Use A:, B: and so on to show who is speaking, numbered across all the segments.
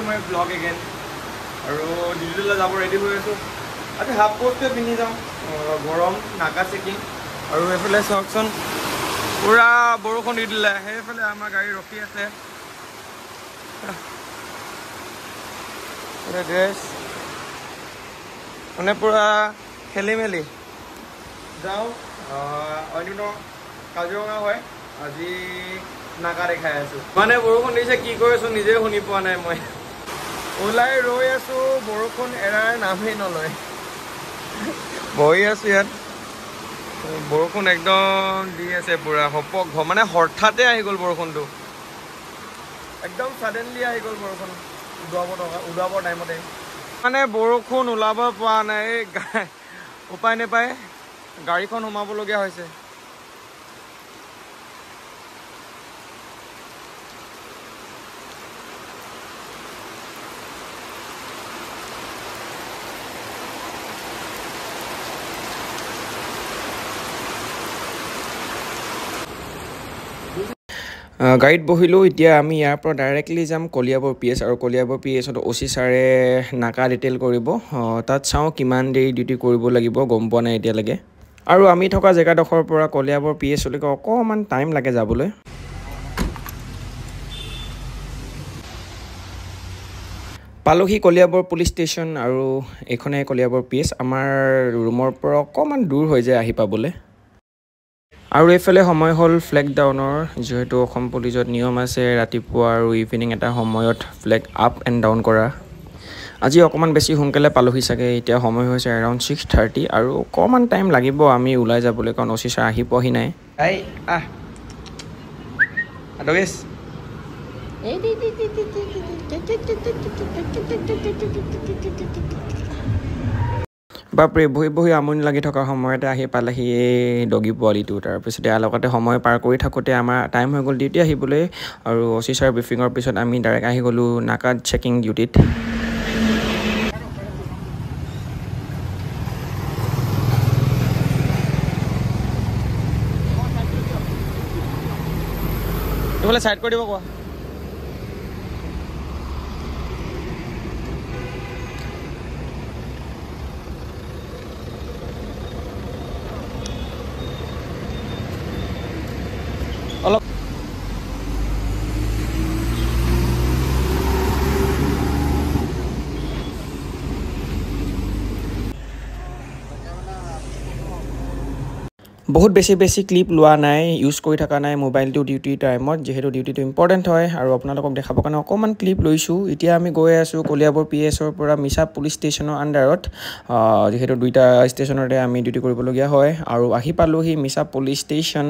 A: my blog again আৰু ডিউটিলৈ যাব ready হৈ আছোঁ আজি হাফ কোটটোৱে পিন্ধি যাওঁ গৰম নাকা চেকিং আৰু এইফালে চাওকচোন পুৰা বৰষুণ দি দিলে সেইফালে আমাৰ গাড়ী ৰখি আছে পুৰা ড্ৰেছ মানে পুৰা খেলি মেলি যাওঁ অন্য কাজিৰঙা হয় আজি নাকা দেখাই আছোঁ মানে বৰষুণ দিছে কি কৰিছোঁ নিজে শুনি পোৱা নাই মই ওলাই ৰৈ আছোঁ বৰষুণ এৰাৰ নামেই নলয় বহি আছোঁ ইয়াত বৰষুণ একদম দি আছে পুৰা হপক মানে হঠাতে আহি গ'ল বৰষুণটো একদম ছাডেনলি আহি গ'ল বৰষুণ ওলাব টাইমতে মানে বৰষুণ ওলাব পৰা নাই উপায় নাপায় গাড়ীখন সোমাবলগীয়া হৈছে গাড়ীত বহিলোঁ এতিয়া আমি ইয়াৰ পৰা ডাইৰেক্টলি যাম কলিয়াবৰ পিএছ আৰু কলিয়াবৰ পিএছত অচি ছাৰে নাকা ডিটেইল কৰিব তাত চাওঁ কিমান দেৰি ডিউটি কৰিব লাগিব গম পোৱা নাই এতিয়ালৈকে আৰু আমি থকা জেগাডোখৰৰ পৰা কলিয়াবৰ পিএছলৈকে অকণমান টাইম লাগে যাবলৈ পালোহি কলিয়াবৰ পুলিচ ষ্টেচন আৰু এইখনে কলিয়াবৰ পিএছ আমাৰ ৰুমৰ পৰা অকণমান দূৰ হৈ যায় আহি পাবলৈ আৰু এইফালে সময় হ'ল ফ্লেগ ডাউনৰ যিহেতু অসম পুলিচত নিয়ম আছে ৰাতিপুৱা আৰু ইভিনিং এটা সময়ত ফ্লেগ আপ এণ্ড ডাউন কৰা আজি অকণমান বেছি সোনকালে পালোহি চাগে এতিয়া সময় হৈছে এৰাউণ্ড 6:30 আৰু অকণমান টাইম লাগিব আমি ওলাই যাবলৈ কাৰণ অচি ছাৰ আহি পোৱাহি নাই বাপৰে বহি বহি আমনি লাগি থকা সময়তে আহি পালেহি এই ডগী পোৱালিটো তাৰপিছতে ইয়াৰ লগতে সময় পাৰ কৰি থাকোঁতে আমাৰ টাইম হৈ গ'ল ডিউটি আহিবলৈ আৰু অচি ছাৰ ব্ৰিফিঙৰ পিছত আমি ডাইৰেক্ট আহি গ'লোঁ নাকা চেকিং ডিউটিত এইফালে ছাইড কৰি দিব কোৱা অলপ বহুত বেছি ক্লিপ লোৱা নাই ইউজ কৰি থকা নাই মোবাইলটো ডিউটি টাইমত যিহেতু ডিউটিটো ইম্পৰ্টেণ্ট হয় আৰু আপোনালোকক দেখাবৰ কাৰণে অকণমান ক্লিপ লৈছোঁ এতিয়া আমি গৈ আছোঁ কলিয়াবৰ পিএছৰ পৰা মিছা পুলিচ ষ্টেচনৰ আণ্ডাৰত যিহেতু দুইটা ষ্টেচনতে আমি ডিউটি কৰিবলগীয়া হয় আৰু আহি পালোঁহি মিছা পুলিচ ষ্টেচন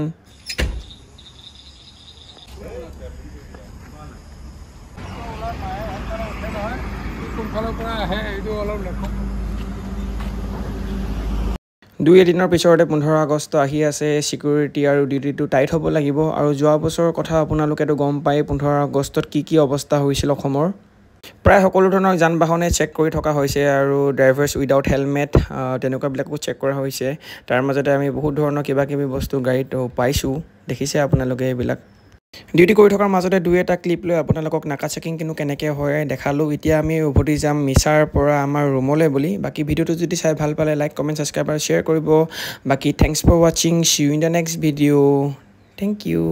A: দুই এদিনৰ পিছতে 15 আগষ্ট আহি আছে ছিকিউৰিটি আৰু ডিউটিটো টাইট হ'ব লাগিব আৰু যোৱা বছৰৰ কথা আপোনালোকেতো গম পাই 15 আগষ্টত কি অৱস্থা হৈছিল অসমৰ প্ৰায় সকলো ধৰণৰ যান বাহনে চেক কৰি থকা হৈছে আৰু ড্ৰাইভাৰ্ছ উইদাউট হেলমেট তেনেকুৱাবিলাকো চেক কৰা হৈছে তাৰ মাজতে আমি বহুত ধৰণৰ কিবাকিবি বস্তু গাড়ীত পাইছোঁ দেখিছে আপোনালোকে এইবিলাক ডিউটি কৰি থকাৰ মাজতে দুই এটা ক্লিপ লৈ আপোনালোকক নাকা চেকিং কিন্তু কেনেকৈ হয় দেখালোঁ এতিয়া আমি উভতি যাম মিছাৰ পৰা আমাৰ ৰুমলৈ বুলি বাকী ভিডিঅ'টো যদি চাই ভাল পালে লাইক কমেণ্ট ছাবস্ক্ৰাইব আৰু শ্বেয়াৰ কৰিব বাকী থেংকছ ফৰ ৱাচিং see you in the next video' thank U